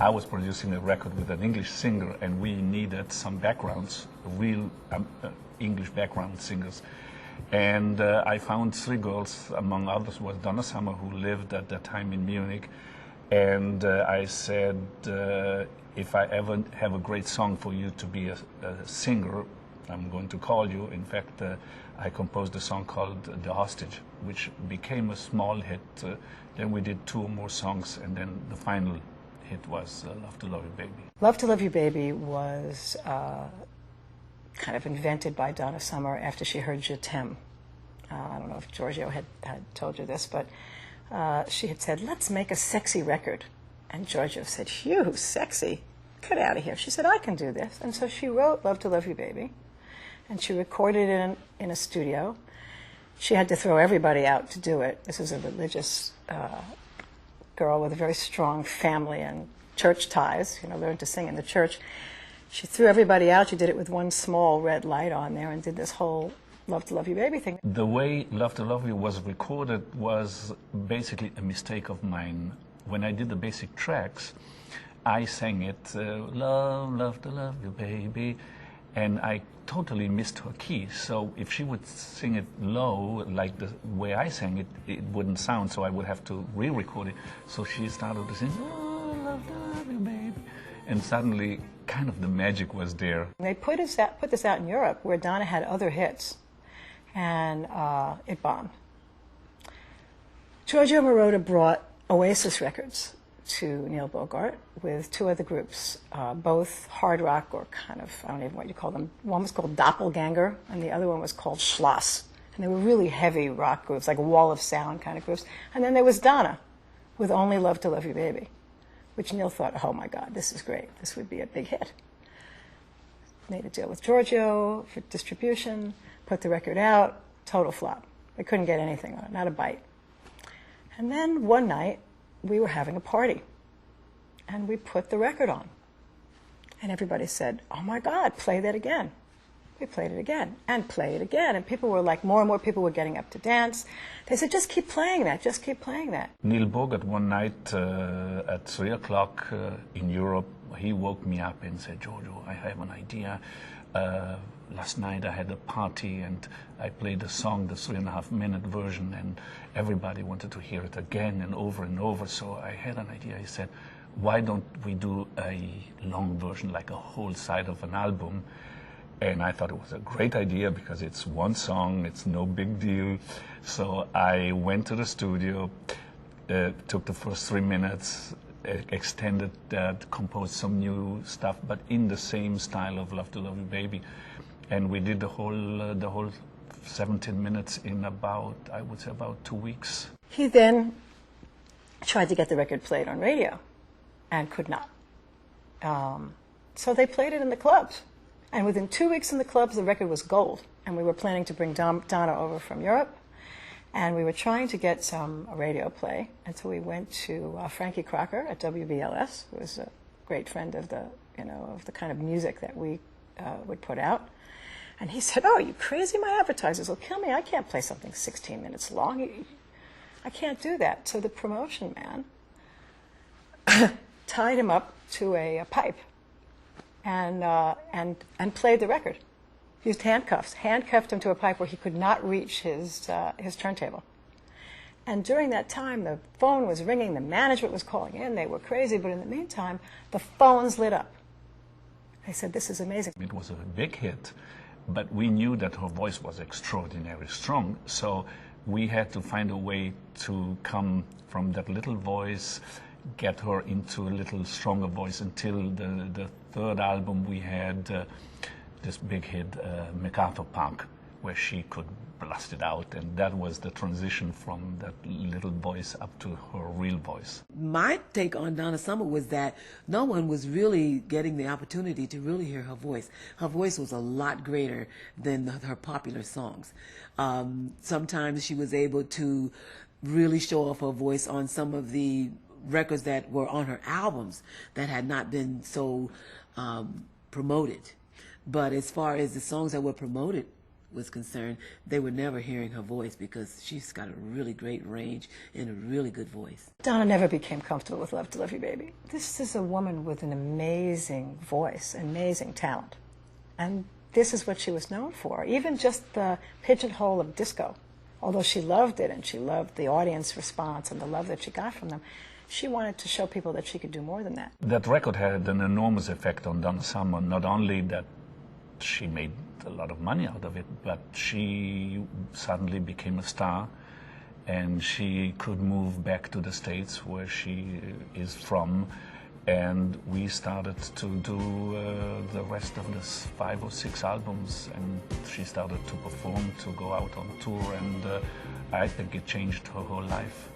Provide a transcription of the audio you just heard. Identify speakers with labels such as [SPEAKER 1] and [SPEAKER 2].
[SPEAKER 1] I was producing a record with an English singer, and we needed some backgrounds, real English background singers. And I found three girls, among others was Donna Summer, who lived at that time in Munich. And I said, if I ever have a great song for you to be a singer, I'm going to call you. In fact, I composed a song called The Hostage, which became a small hit. Then we did two more songs, and then the final hit was Love to Love You Baby.
[SPEAKER 2] Love to Love You Baby was kind of invented by Donna Summer after she heard Je T'aime. I don't know if Giorgio had told you this, but she had said, let's make a sexy record. And Giorgio said, phew, sexy? Get out of here. She said, I can do this. And so she wrote Love to Love You Baby, and she recorded it in a studio. She had to throw everybody out to do it. This was a religious girl with a very strong family and church ties, learned to sing in the church. She threw everybody out. She did it with one small red light on there and did this whole Love to Love You Baby thing.
[SPEAKER 1] The way Love to Love You was recorded was basically a mistake of mine. When I did the basic tracks, I sang it, love, love to love you, baby, and I totally missed her key. So if she would sing it low, like the way I sang it, it wouldn't sound, so I would have to re-record it. So she started to sing, oh, love to love you, baby. And suddenly, kind of the magic was there.
[SPEAKER 2] They put this out in Europe, where Donna had other hits, and it bombed. Giorgio Moroder brought Oasis Records to Neil Bogart with two other groups, both hard rock, or kind of, I don't even know what you call them. One was called Doppelganger, and the other one was called Schloss. And they were really heavy rock groups, like a Wall of Sound kind of groups. And then there was Donna with Only Love to Love You Baby, which Neil thought, oh my God, this is great. This would be a big hit. Made a deal with Giorgio for distribution, put the record out, total flop. They couldn't get anything on it, not a bite. And then one night, we were having a party, and we put the record on. And everybody said, oh my God, play that again. We played it again, and play it again. And people were like, more and more people were getting up to dance. They said, just keep playing that, just keep playing that.
[SPEAKER 1] Neil Bogart one night at 3 o'clock in Europe, he woke me up and said, Giorgio, I have an idea. Last night I had a party and I played the song, the 3.5-minute version, and everybody wanted to hear it again and over, so I had an idea. He said, why don't we do a long version, like a whole side of an album? And I thought it was a great idea because it's one song, it's no big deal. So I went to the studio, took the first 3 minutes, extended that, composed some new stuff, but in the same style of Love to Love You Baby. And we did the whole 17 minutes in about, I would say, about 2 weeks.
[SPEAKER 2] He then tried to get the record played on radio and could not. So they played it in the clubs. And within 2 weeks in the clubs, the record was gold. And we were planning to bring Donna over from Europe. And we were trying to get some radio play. And so we went to Frankie Crocker at WBLS, who was a great friend of the, of the kind of music that we would put out. And he said, oh, you crazy? My advertisers will kill me. I can't play something 16 minutes long. I can't do that. So the promotion man tied him up to a pipe and played the record. Used handcuffs, handcuffed him to a pipe where he could not reach his turntable. And during that time, the phone was ringing, the management was calling in, they were crazy, but in the meantime, the phones lit up. I said, this is amazing.
[SPEAKER 1] It was a big hit, but we knew that her voice was extraordinarily strong, so we had to find a way to come from that little voice, get her into a little stronger voice until the third album we had this big hit, MacArthur Park, where she could blast it out, and that was the transition from that little voice up to her real voice.
[SPEAKER 3] My take on Donna Summer was that no one was really getting the opportunity to really hear her voice. Her voice was a lot greater than her popular songs. Sometimes she was able to really show off her voice on some of the records that were on her albums that had not been so promoted. But as far as the songs that were promoted, was concerned, they were never hearing her voice because she's got a really great range and a really good voice.
[SPEAKER 2] Donna never became comfortable with Love to Love You Baby. This is a woman with an amazing voice, amazing talent. And this is what she was known for. Even just the pigeonhole of disco, although she loved it and she loved the audience response and the love that she got from them, she wanted to show people that she could do more than that.
[SPEAKER 1] That record had an enormous effect on Donna Summer, not only that she made a lot of money out of it, but she suddenly became a star, and she could move back to the States where she is from, and we started to do the rest of the 5 or 6 albums, and she started to perform, to go out on tour, and I think it changed her whole life.